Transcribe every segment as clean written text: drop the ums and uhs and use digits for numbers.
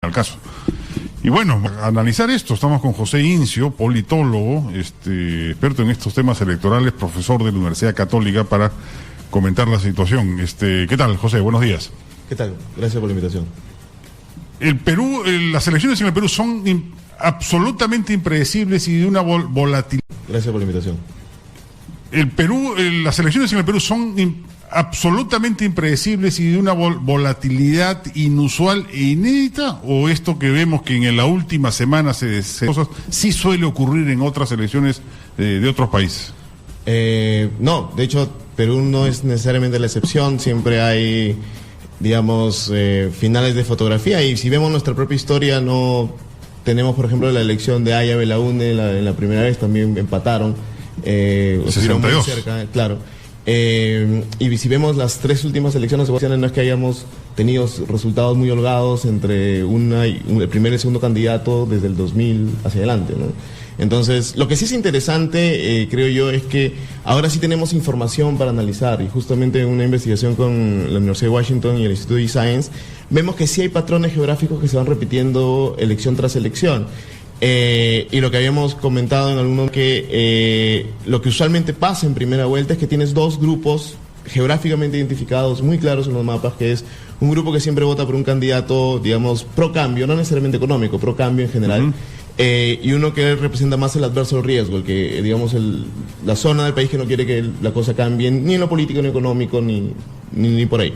al caso. Y bueno, a analizar esto, estamos con José Incio, politólogo, experto en estos temas electorales, profesor de la Universidad Católica, para comentar la situación. ¿Qué tal, José? Buenos días. ¿Qué tal? Gracias por la invitación. El Perú, las elecciones en el Perú son absolutamente impredecibles y de una volatilidad. Gracias por la invitación. Las elecciones en el Perú son absolutamente impredecibles y de una volatilidad inusual e inédita, o esto que vemos que en la última semana cosas sí suele ocurrir en otras elecciones de otros países. No, de hecho Perú no es necesariamente la excepción, siempre hay, digamos, finales de fotografía, y si vemos nuestra propia historia, no tenemos, por ejemplo, la elección de Aya Belaúnde en la primera vez, también empataron, estuvieron muy cerca, claro. Y si vemos las tres últimas elecciones, no es que hayamos tenido resultados muy holgados entre el primer y el segundo candidato desde el 2000 hacia adelante, ¿no? Entonces, lo que sí es interesante, creo yo, es que ahora sí tenemos información para analizar, y justamente en una investigación con la Universidad de Washington y el Instituto de Science, vemos que sí hay patrones geográficos que se van repitiendo elección tras elección. Y lo que habíamos comentado en algún momento, que lo que usualmente pasa en primera vuelta es que tienes dos grupos geográficamente identificados muy claros en los mapas, que es un grupo que siempre vota por un candidato, digamos, pro cambio, no necesariamente económico, pro cambio en general, y uno que representa más el adverso riesgo, el que, digamos, la zona del país que no quiere que la cosa cambie, ni en lo político, ni económico, ni por ahí.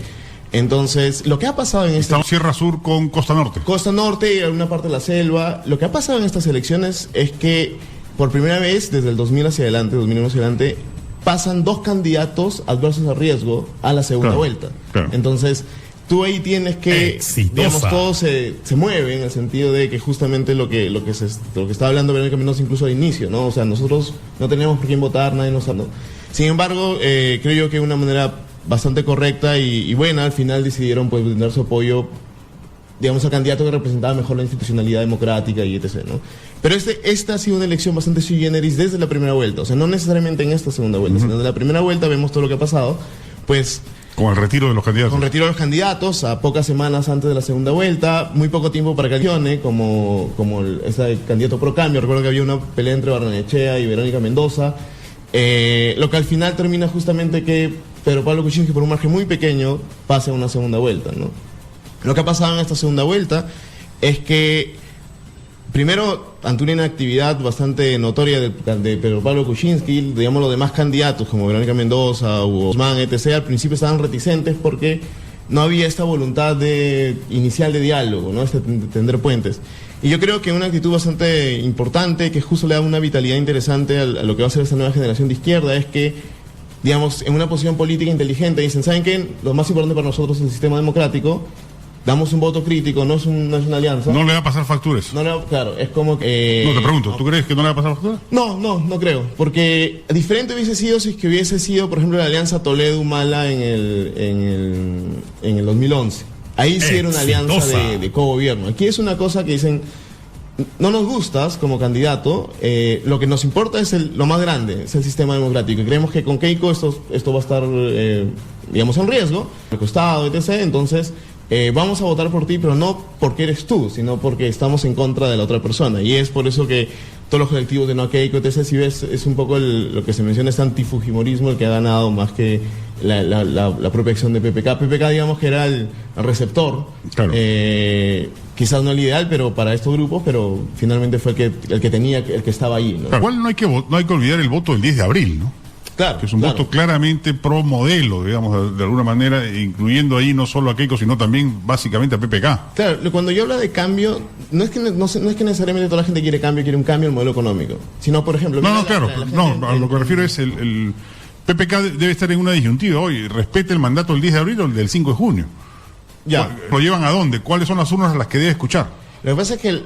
Entonces, lo que ha pasado en Estamos Sierra Sur con Costa Norte. Costa Norte y alguna parte de la selva. Lo que ha pasado en estas elecciones es que, por primera vez, desde el 2000 hacia adelante, 2001 hacia adelante, pasan dos candidatos adversos a riesgo a la segunda vuelta. Claro. Entonces, tú ahí tienes que, digamos, todo se mueve en el sentido de que justamente lo que estaba hablando Verónica Mendoza incluso al inicio, ¿no? O sea, nosotros no teníamos por quién votar, nadie nos habló. Sin embargo, creo yo que de una manera bastante correcta y buena, al final decidieron pues brindar su apoyo, digamos, al candidato que representaba mejor la institucionalidad democrática y etc., ¿no? Pero esta ha sido una elección bastante sui generis desde la primera vuelta, o sea, no necesariamente en esta segunda vuelta, sino en la primera vuelta vemos todo lo que ha pasado, pues con el retiro de los candidatos. Con el retiro de los candidatos, a pocas semanas antes de la segunda vuelta, muy poco tiempo para que accione, como ese candidato pro cambio. Recuerdo que había una pelea entre Barrenechea y Verónica Mendoza, lo que al final termina justamente que Pedro Pablo Kuczynski, por un margen muy pequeño, pase a una segunda vuelta, ¿no? Lo que ha pasado en esta segunda vuelta es que, primero, ante una inactividad bastante notoria de Pedro Pablo Kuczynski, digamos, los demás candidatos como Verónica Mendoza, Hugo Guzmán, etc., al principio estaban reticentes porque no había esta voluntad inicial de diálogo, ¿no? De tender puentes. Y yo creo que una actitud bastante importante, que justo le da una vitalidad interesante a lo que va a ser esta nueva generación de izquierda, es que, digamos, en una posición política inteligente, dicen, ¿saben qué? Lo más importante para nosotros es el sistema democrático, damos un voto crítico, no es una alianza. No le va a pasar facturas. Claro, es como que... No, te pregunto, ¿tú crees que no le va a pasar facturas? No creo, porque diferente hubiese sido si es que hubiese sido, por ejemplo, la alianza Toledo-Humala en el 2011. Ahí sí era una alianza de cogobierno. Aquí es una cosa que dicen, no nos gustas como candidato, lo que nos importa es lo más grande, es el sistema democrático. Y creemos que con Keiko esto va a estar, digamos, en riesgo, al costado, etc. Entonces, vamos a votar por ti, pero no porque eres tú, sino porque estamos en contra de la otra persona. Y es por eso que todos los colectivos de No Keiko, etc., si ves, es un poco lo que se menciona, es antifujimorismo el que ha ganado más que la propia acción de PPK. PPK, digamos, que era el receptor. Claro. Quizás no el ideal, pero para estos grupos, pero finalmente fue el que estaba ahí, ¿no? Claro. Igual no hay que olvidar el voto del 10 de abril, ¿no? Claro, que es un voto claramente pro modelo, digamos, de alguna manera, incluyendo ahí no solo a Keiko, sino también básicamente a PPK. Claro, cuando yo hablo de cambio, no es que necesariamente toda la gente quiere un cambio en el modelo económico, sino, por ejemplo... a lo que me refiero es el PPK debe estar en una disyuntiva hoy, respete el mandato del 10 de abril o el del 5 de junio. Ya. ¿Lo llevan a dónde? ¿Cuáles son las urnas a las que debe escuchar? Lo que pasa es que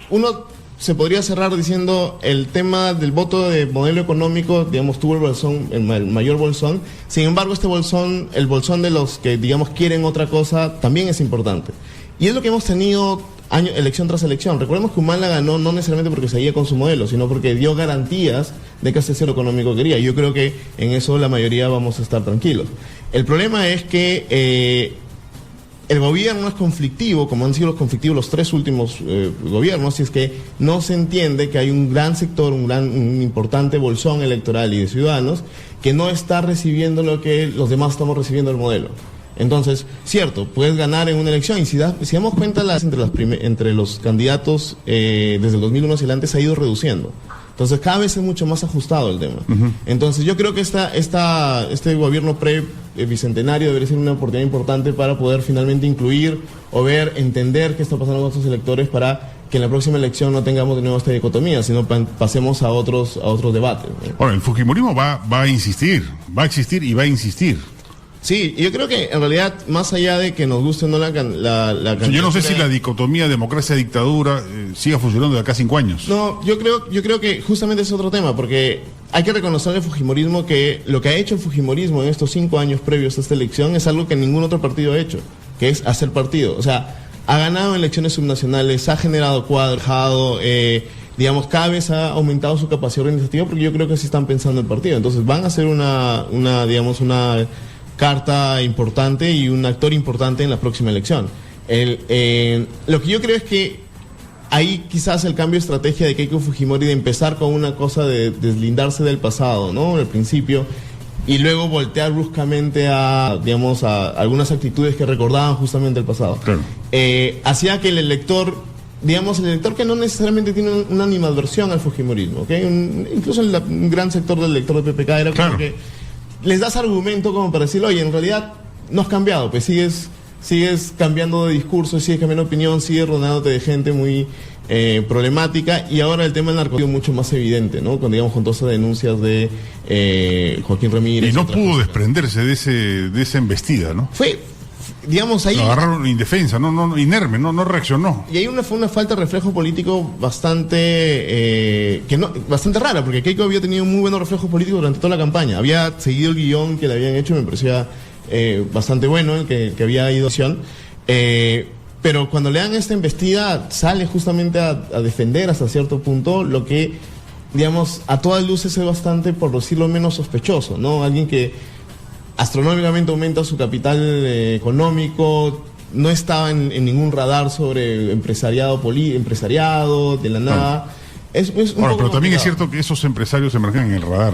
uno se podría cerrar diciendo el tema del voto de modelo económico, digamos, tuvo el mayor bolsón. Sin embargo, el bolsón de los que, digamos, quieren otra cosa, también es importante. Y es lo que hemos tenido elección tras elección. Recordemos que Humala ganó no necesariamente porque seguía con su modelo, sino porque dio garantías de que ese cero económico quería. Yo creo que en eso la mayoría vamos a estar tranquilos. El problema es que el gobierno es conflictivo, como han sido los conflictivos los tres últimos gobiernos, y es que no se entiende que hay un gran sector, un importante bolsón electoral y de ciudadanos que no está recibiendo lo que los demás estamos recibiendo del modelo. Entonces, cierto, puedes ganar en una elección, y si damos cuenta, entre los candidatos desde el 2001 hacia adelante se ha ido reduciendo. Entonces, cada vez es mucho más ajustado el tema. Uh-huh. Entonces, yo creo que este gobierno pre-bicentenario debería ser una oportunidad importante para poder finalmente incluir o ver, entender qué está pasando con estos electores, para que en la próxima elección no tengamos de nuevo esta dicotomía, sino pasemos a otros debates, ¿no? Ahora, el fujimorismo va a insistir, va a existir y va a insistir. Sí, yo creo que en realidad, más allá de que nos guste o no la candidatura... Yo no sé si la dicotomía democracia-dictadura siga funcionando de acá a 5 años. No, yo creo que justamente es otro tema, porque hay que reconocerle al fujimorismo que lo que ha hecho el fujimorismo en estos 5 años previos a esta elección es algo que ningún otro partido ha hecho, que es hacer partido. O sea, ha ganado elecciones subnacionales, ha generado cuadros, digamos, cada vez ha aumentado su capacidad organizativa, porque yo creo que así están pensando el partido. Entonces van a ser una carta importante y un actor importante en la próxima elección. Lo que yo creo es que ahí quizás el cambio de estrategia de Keiko Fujimori, de empezar con una cosa de deslindarse del pasado, ¿no?, al principio, y luego voltear bruscamente a algunas actitudes que recordaban justamente el pasado. Claro. Hacía que el elector que no necesariamente tiene una animadversión al fujimorismo, ¿okay? Incluso un gran sector del elector de PPK era como que les das argumento como para decir, oye, en realidad no has cambiado, pues sigues cambiando de discurso, sigues cambiando de opinión, sigues rodeándote de gente muy problemática, y ahora el tema del narcotráfico es mucho más evidente, ¿no? Con todas esas denuncias de Joaquín Ramírez. Y no pudo desprenderse de esa embestida, ¿no? Ahí... Lo agarraron indefensa, inerme, no reaccionó. Y ahí fue una falta de reflejo político bastante rara, porque Keiko había tenido un muy buen reflejo político durante toda la campaña. Había seguido el guión que le habían hecho, me parecía bastante bueno, el que había ido a acción. Pero cuando le dan esta embestida, sale justamente a defender hasta cierto punto lo que, a todas luces es bastante, por decirlo menos, sospechoso, ¿no? Alguien que astronómicamente aumenta su capital económico, no estaba en ningún radar sobre empresariado de la nada. Es un poco pero también complicado. es cierto que esos empresarios emergen en el radar.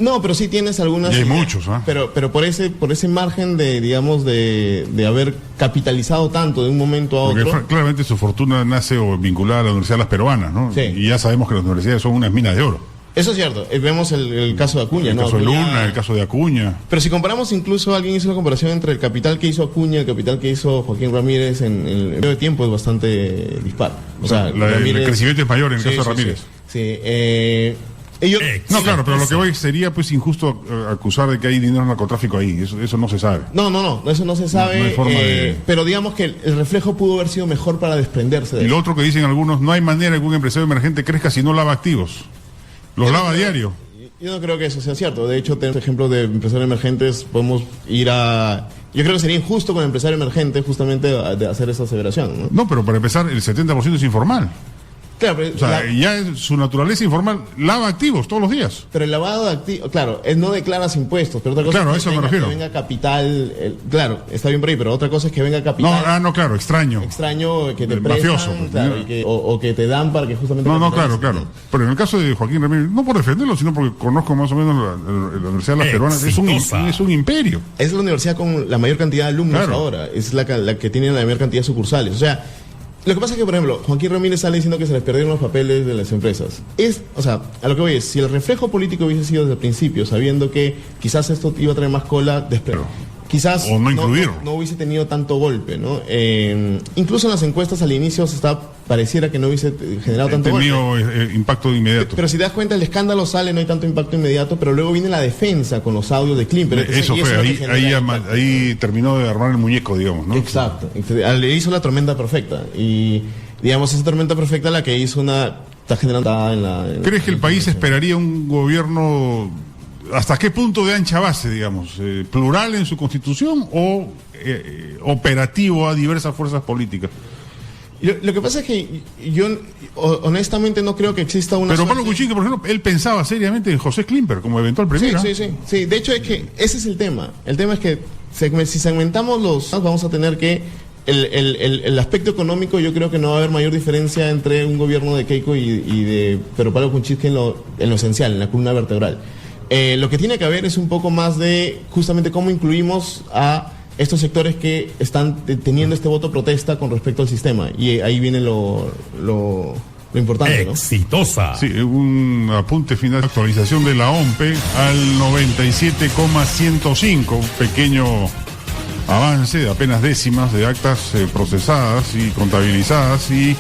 No, pero sí tienes algunas... Y hay muchos, ¿eh? Pero por ese margen de haber capitalizado tanto de un momento a otro... Porque claramente su fortuna nace vinculada a la Universidad de las Peruanas, ¿no? Sí. Y ya sabemos que las universidades son unas minas de oro. Eso es cierto. Vemos el caso de Acuña, ¿no? El caso de Luna, el caso de Acuña. Pero si comparamos, incluso alguien hizo la comparación entre el capital que hizo Acuña y el capital que hizo Joaquín Ramírez en el periodo de tiempo, es bastante dispar. O sea, el crecimiento es mayor en el caso de Ramírez. Sí. Claro, pero lo que voy sería pues injusto acusar de que hay dinero en narcotráfico ahí. Eso no se sabe. No, eso no se sabe. No hay forma de... Pero digamos que el reflejo pudo haber sido mejor para desprenderse de Y eso. lo otro que dicen algunos, no hay manera que un empresario emergente crezca si no lava activos. Los lava a diario. Yo no creo que eso sea cierto. De hecho, tenemos ejemplos de empresarios emergentes. Podemos ir a... Yo creo que sería injusto con el empresario emergente justamente de hacer esa aseveración, ¿no? No, pero para empezar, el 70% es informal. Claro, pero ya su naturaleza informal lava activos todos los días. Pero el lavado de activos, claro, no declaras impuestos, pero otra cosa claro, es a eso me refiero. Que venga capital, claro, está bien por ahí, pero otra cosa es que venga capital. Claro, extraño. Extraño que te prestan, mafioso, claro, o que te dan para que justamente... Claro. Pero en el caso de Joaquín Ramírez, no por defenderlo, sino porque conozco más o menos la Universidad de las Peruanas, es un imperio. Es la universidad con la mayor cantidad de alumnos ahora, es la que tiene la mayor cantidad de sucursales, o sea... Lo que pasa es que, por ejemplo, Joaquín Ramírez sale diciendo que se les perdieron los papeles de las empresas. A lo que voy es, si el reflejo político hubiese sido desde el principio, sabiendo que quizás esto iba a traer más cola, quizás o no incluirlo. No hubiese tenido tanto golpe, ¿no? Incluso en las encuestas al inicio pareciera que no hubiese generado tanto golpe. Tenido impacto inmediato. Pero si te das cuenta, el escándalo sale, no hay tanto impacto inmediato, pero luego viene la defensa con los audios de Klimper. Eso fue, ahí terminó de armar el muñeco, digamos, ¿no? Exacto. Le hizo la tormenta perfecta. Y, digamos, esa tormenta perfecta la que hizo está generando ¿Crees que el país esperaría un gobierno... ¿Hasta qué punto de ancha base, digamos? ¿Plural en su constitución o operativo a diversas fuerzas políticas? Lo que pasa es que yo honestamente no creo que exista una... Pero Pablo Kuczynski, por ejemplo, él pensaba seriamente en José Klimper como eventual premier. Sí. De hecho, es que ese es el tema. El tema es que si segmentamos vamos a tener que el aspecto económico, yo creo que no va a haber mayor diferencia entre un gobierno de Keiko y de Pedro Pablo Kuczynski en lo esencial, en la columna vertebral. Lo que tiene que haber es un poco más de justamente cómo incluimos a estos sectores que están teniendo este voto protesta con respecto al sistema. Y ahí viene lo importante, ¿no? Exitosa. Sí, un apunte final, actualización de la OMPE al 97,105, un pequeño avance de apenas décimas de actas procesadas y contabilizadas, y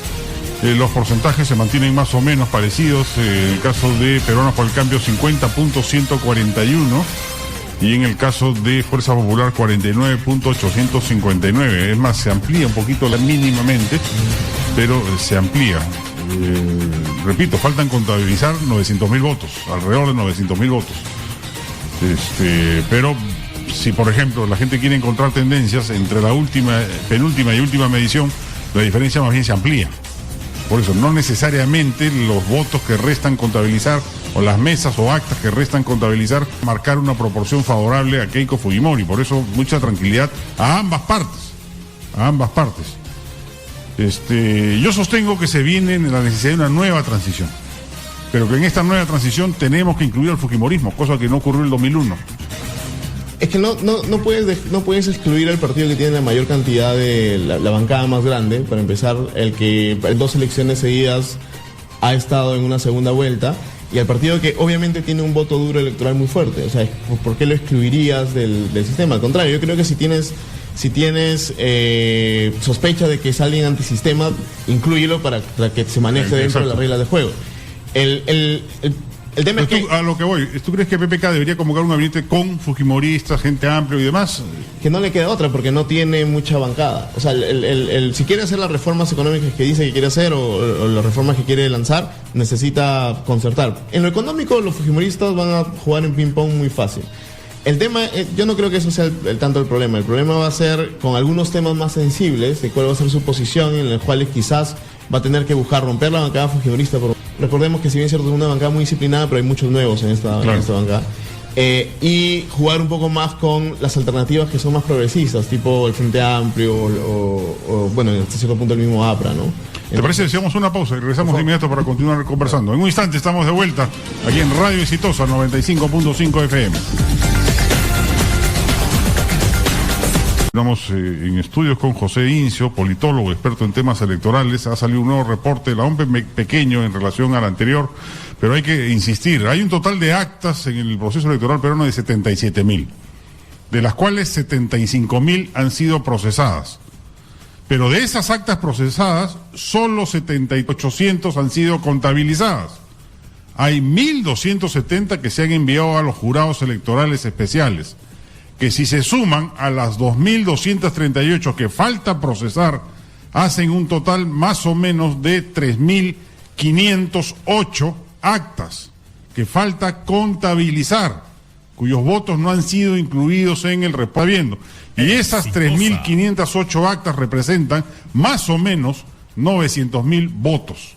los porcentajes se mantienen más o menos parecidos. En el caso de Peruanos por el Cambio, 50.141, y en el caso de Fuerza Popular, 49.859. Es más, se amplía un poquito mínimamente, pero se amplía. Repito, faltan contabilizar 900.000 votos, alrededor de 900.000 votos. Pero si, por ejemplo, la gente quiere encontrar tendencias entre la penúltima y última medición, la diferencia más bien se amplía. Por eso, no necesariamente los votos que restan contabilizar, o las mesas o actas que restan contabilizar, marcar una proporción favorable a Keiko Fujimori. Por eso, mucha tranquilidad a ambas partes. Yo sostengo que se viene la necesidad de una nueva transición, pero que en esta nueva transición tenemos que incluir al fujimorismo, cosa que no ocurrió en el 2001. Es que no puedes excluir al partido que tiene la mayor cantidad de la bancada más grande, para empezar, el que en 2 elecciones seguidas ha estado en una segunda vuelta, y al partido que obviamente tiene un voto duro electoral muy fuerte. O sea, ¿por qué lo excluirías del sistema? Al contrario, yo creo que si tienes sospecha de que es alguien antisistema, inclúyelo para que se maneje dentro de las reglas de juego. El tema es que... A lo que voy, ¿tú crees que PPK debería convocar un gabinete con fujimoristas, gente amplia y demás? Que no le queda otra, porque no tiene mucha bancada. O sea, si quiere hacer las reformas económicas que dice que quiere hacer, o las reformas que quiere lanzar, necesita concertar. En lo económico, los fujimoristas van a jugar en ping-pong muy fácil. El tema, yo no creo que eso sea tanto el problema. El problema va a ser con algunos temas más sensibles, de cuál va a ser su posición, en los cuales quizás va a tener que buscar romper la bancada fujimorista. Recordemos que si bien es cierto es una bancada muy disciplinada, pero hay muchos nuevos en esta bancada. Y jugar un poco más con las alternativas que son más progresistas, tipo el Frente Amplio o bueno, hasta cierto punto el mismo APRA, ¿no? ¿Te parece? Hacemos una pausa y regresamos de inmediato para continuar conversando. En un instante estamos de vuelta aquí en Radio Exitosa 95.5 FM. Estamos en estudios con José Incio, politólogo, experto en temas electorales. Ha salido un nuevo reporte de la OMPE, pequeño en relación al anterior, pero hay que insistir. Hay un total de actas en el proceso electoral peruano de 77.000, de las cuales 75.000 han sido procesadas. Pero de esas actas procesadas, solo 800 han sido contabilizadas. Hay 1.270 que se han enviado a los jurados electorales especiales, que si se suman a las 2.238 que falta procesar, hacen un total más o menos de 3.508 actas que falta contabilizar, cuyos votos no han sido incluidos en el reporte. Y esas 3.508 actas representan más o menos 900.000 votos.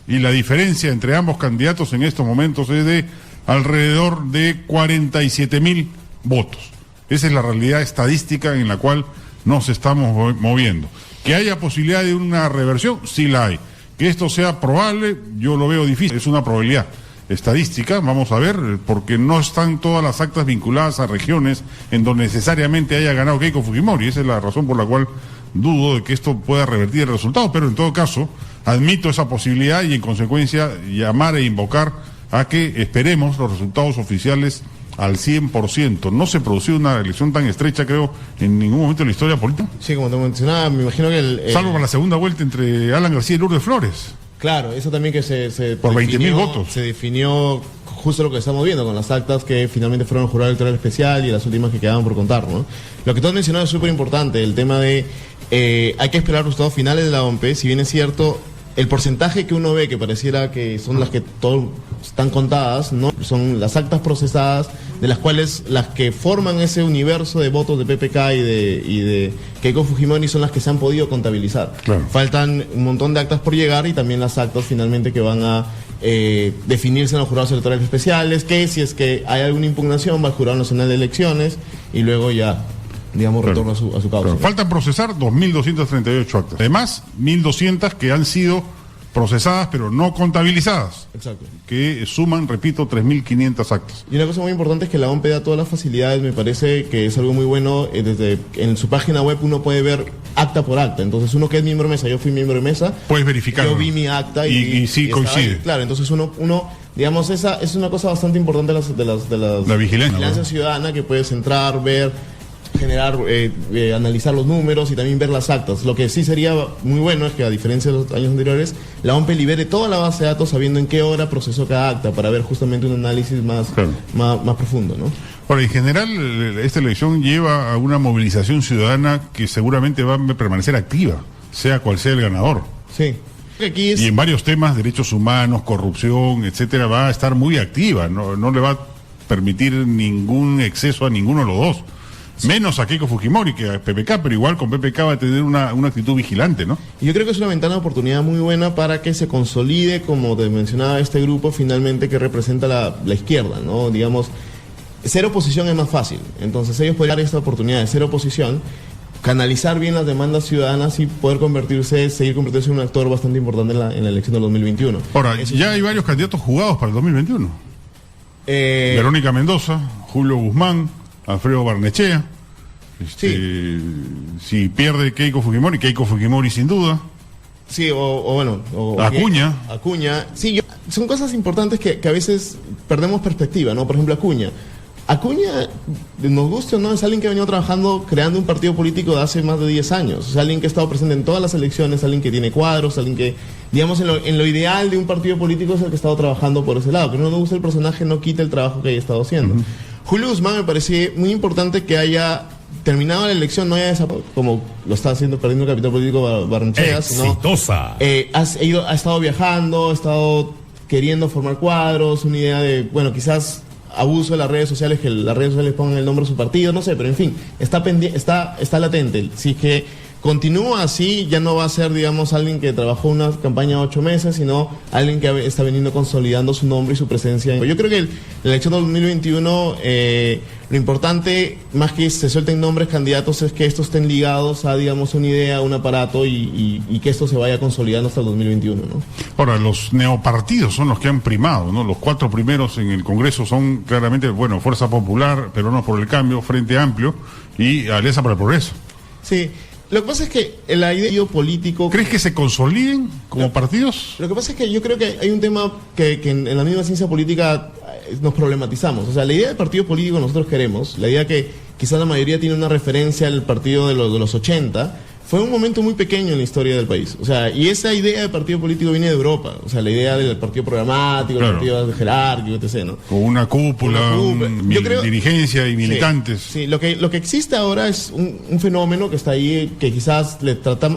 Y la diferencia entre ambos candidatos en estos momentos es de alrededor de 47.000 votos. Esa es la realidad estadística en la cual nos estamos moviendo. ¿Que haya posibilidad de una reversión? Sí la hay. Que esto sea probable, yo lo veo difícil. Es una probabilidad estadística, vamos a ver, porque no están todas las actas vinculadas a regiones en donde necesariamente haya ganado Keiko Fujimori. Esa es la razón por la cual dudo de que esto pueda revertir el resultado, pero en todo caso, admito esa posibilidad y en consecuencia llamar e invocar a que esperemos los resultados oficiales al 100%. No se produció una elección tan estrecha, creo, en ningún momento de la historia política. Sí, como te mencionaba, me imagino que salvo para la segunda vuelta entre Alan García y Lourdes Flores. Claro, eso también que se por 20.000 votos. Se definió justo lo que estamos viendo con las actas que finalmente fueron al jurado electoral especial y las últimas que quedaban por contar, ¿no? Lo que tú has mencionado es súper importante, el tema de hay que esperar los resultados finales de la OMPE. Si bien es cierto, el porcentaje que uno ve que pareciera que son las que todos están contadas, no son las actas procesadas, de las cuales las que forman ese universo de votos de PPK y de Keiko Fujimori son las que se han podido contabilizar. Claro. Faltan un montón de actas por llegar y también las actas finalmente que van a definirse en los jurados electorales especiales, que si es que hay alguna impugnación va al Jurado Nacional de Elecciones y luego ya digamos, retorno a su causa. Claro. Faltan procesar 2.238 actas. Además, 1.200 que han sido procesadas pero no contabilizadas. Exacto. Que suman, repito, 3.500 actas. Y una cosa muy importante es que la OMP da todas las facilidades, me parece que es algo muy bueno. Desde en su página web uno puede ver acta por acta. Entonces uno que es miembro de mesa, yo fui miembro de mesa. Puedes verificar. Yo vi mi acta y sí coincide. Claro, entonces uno digamos, esa es una cosa bastante importante de la vigilancia ciudadana, que puedes entrar, ver, generar, analizar los números y también ver las actas. Lo que sí sería muy bueno es que, a diferencia de los años anteriores, la OMP libere toda la base de datos sabiendo en qué hora procesó cada acta, para ver justamente un análisis más profundo, ¿no? Ahora, en general, esta elección lleva a una movilización ciudadana que seguramente va a permanecer activa, sea cual sea el ganador. Sí. Y en varios temas, derechos humanos, corrupción, etcétera, va a estar muy activa. No le va a permitir ningún exceso a ninguno de los dos. Menos a Keiko Fujimori que a PPK, pero igual con PPK va a tener una actitud vigilante, ¿no? Yo creo que es una ventana de oportunidad muy buena para que se consolide, como te mencionaba, este grupo finalmente que representa la izquierda, ¿no? Digamos, ser oposición es más fácil. Entonces ellos podrían dar esta oportunidad de ser oposición, canalizar bien las demandas ciudadanas y poder seguir convirtiéndose en un actor bastante importante en la elección del 2021. Ahora, ya hay varios candidatos jugados para el 2021. Verónica Mendoza, Julio Guzmán, Alfredo Barnechea. Si pierde Keiko Fujimori sin duda. Sí, o Acuña. Sí, son cosas importantes que a veces perdemos perspectiva, ¿no? Por ejemplo, Acuña, nos guste o no, es alguien que ha venido trabajando, creando un partido político de hace más de 10 años. Es alguien que ha estado presente en todas las elecciones, alguien que tiene cuadros, alguien que, digamos, en lo ideal de un partido político es el que ha estado trabajando por ese lado. Que no nos guste el personaje, no quita el trabajo que haya estado haciendo. Julio Guzmán, me parece muy importante que haya terminado la elección, no haya desaparecido, como lo está haciendo, perdiendo el capital político Barnechea, exitosa. Ha estado viajando, ha estado queriendo formar cuadros, una idea de, quizás abuso de las redes sociales, que las redes sociales pongan el nombre de su partido, no sé, pero en fin, está latente. Si es que continúa así, ya no va a ser, digamos, alguien que trabajó una campaña de 8 meses, sino alguien que está veniendo consolidando su nombre y su presencia. Yo creo que la elección de 2021, lo importante, más que se suelten nombres candidatos, es que estos estén ligados a, digamos, una idea, un aparato y que esto se vaya consolidando hasta el 2021, ¿no? Ahora, los neopartidos son los que han primado, ¿no? Los 4 primeros en el Congreso son claramente, Fuerza Popular, Peruanos por el Cambio, Frente Amplio y Alianza para el Progreso. Sí. Lo que pasa es que la idea político... ¿Crees que se consoliden como partidos? Lo que pasa es que yo creo que hay un tema que en la misma ciencia política nos problematizamos. O sea, la idea del partido político que nosotros queremos, la idea que quizás la mayoría tiene una referencia al partido de los 80, fue un momento muy pequeño en la historia del país. O sea, y esa idea de partido político viene de Europa. O sea, la idea del partido programático, el partido jerárquico, etc., ¿no? Con una cúpula, yo creo, dirigencia y militantes. Sí, lo que existe ahora es un fenómeno que está ahí, que quizás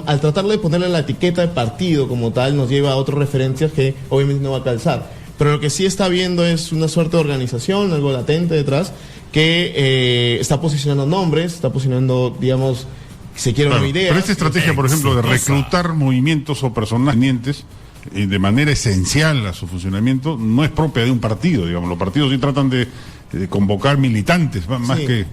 al tratar de ponerle la etiqueta de partido como tal, nos lleva a otras referencias que obviamente no va a calzar. Pero lo que sí está viendo es una suerte de organización, algo latente detrás, que está posicionando nombres, está posicionando, digamos, se quiere una idea. Pero esta estrategia, por ejemplo, de reclutar movimientos o personas de manera esencial a su funcionamiento, no es propia de un partido, digamos. Los partidos sí tratan de convocar militantes, más que...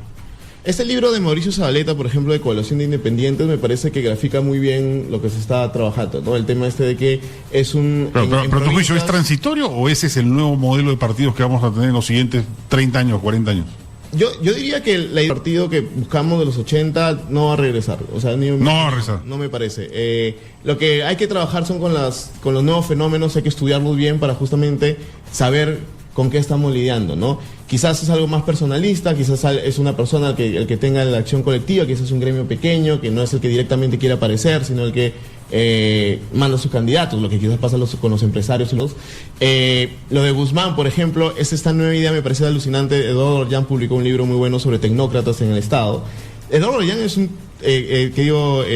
Este libro de Mauricio Zabaleta, por ejemplo, de Coalición de Independientes, me parece que grafica muy bien lo que se está trabajando, ¿no? El tema de que es un... Pero tu juicio, ¿es transitorio o ese es el nuevo modelo de partidos que vamos a tener en los siguientes 30 años, 40 años? Yo diría que el partido que buscamos de los 80 no va a regresar. O sea, no va a regresar. No me parece. Lo que hay que trabajar son con los nuevos fenómenos, hay que estudiarlos bien para justamente saber con qué estamos lidiando, ¿no? Quizás es algo más personalista, quizás es una persona el que tenga la acción colectiva, quizás es un gremio pequeño, que no es el que directamente quiere aparecer, sino el que manda a sus candidatos, lo que quizás pasa con los empresarios. Lo de Guzmán, por ejemplo, es esta nueva idea, me parece alucinante. Eduardo Orellán publicó un libro muy bueno sobre tecnócratas en el Estado. Eduardo Orellán es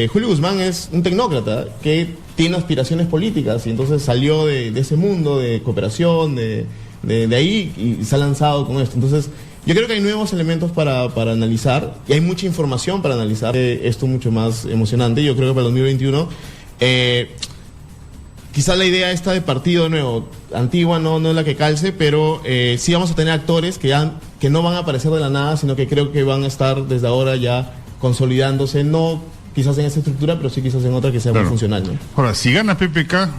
Julio Guzmán es un tecnócrata que tiene aspiraciones políticas y entonces salió de ese mundo de cooperación, de ahí, y se ha lanzado con esto. Entonces, yo creo que hay nuevos elementos para analizar y hay mucha información para analizar esto mucho más emocionante. Yo creo que para el 2021 quizás la idea esta de partido de nuevo antigua no es la que calce, pero sí vamos a tener actores que no van a aparecer de la nada, sino que creo que van a estar desde ahora ya consolidándose, no quizás en esa estructura, pero sí quizás en otra que sea muy funcional, ¿no? Ahora, si gana PPK,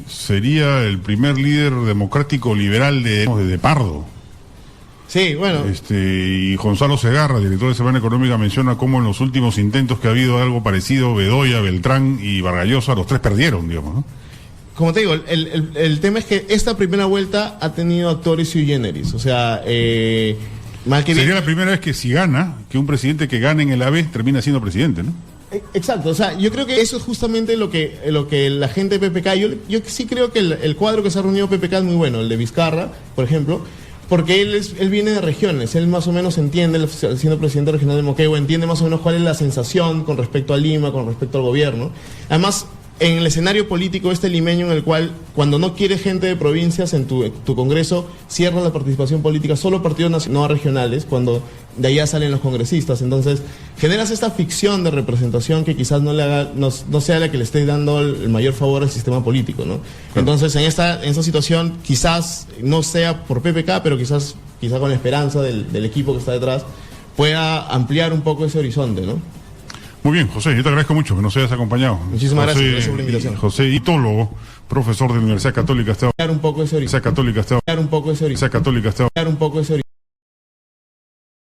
sería el primer líder democrático liberal de Pardo. Sí, bueno. Y Gonzalo Segarra, director de Semana Económica, menciona cómo en los últimos intentos que ha habido algo parecido, Bedoya, Beltrán y Vargallosa, los tres perdieron, digamos, ¿no? Como te digo, el tema es que esta primera vuelta ha tenido actores sui generis, o sea, mal que sería la primera vez que si gana, que un presidente que gane en el AVE termina siendo presidente, ¿no? Exacto, o sea, yo creo que eso es justamente lo que la gente de PPK, yo sí creo que el cuadro que se ha reunido PPK es muy bueno, el de Vizcarra, por ejemplo, porque él viene de regiones, él más o menos entiende, siendo presidente regional de Moquegua, entiende más o menos cuál es la sensación con respecto a Lima, con respecto al gobierno. Además, en el escenario político limeño en el cual, cuando no quiere gente de provincias en tu congreso, cierra la participación política, solo partidos nacionales, no regionales, cuando de allá salen los congresistas. Entonces, generas esta ficción de representación que quizás no sea la que le esté dando el mayor favor al sistema político, ¿no? Claro. Entonces, en esta situación, quizás no sea por PPK, pero quizás con la esperanza del equipo que está detrás, pueda ampliar un poco ese horizonte, ¿no? Muy bien, José, yo te agradezco mucho que nos hayas acompañado. Muchísimas gracias por la invitación. José Itólogo, profesor de la Universidad Católica. Un poco ese horizonte. Católica.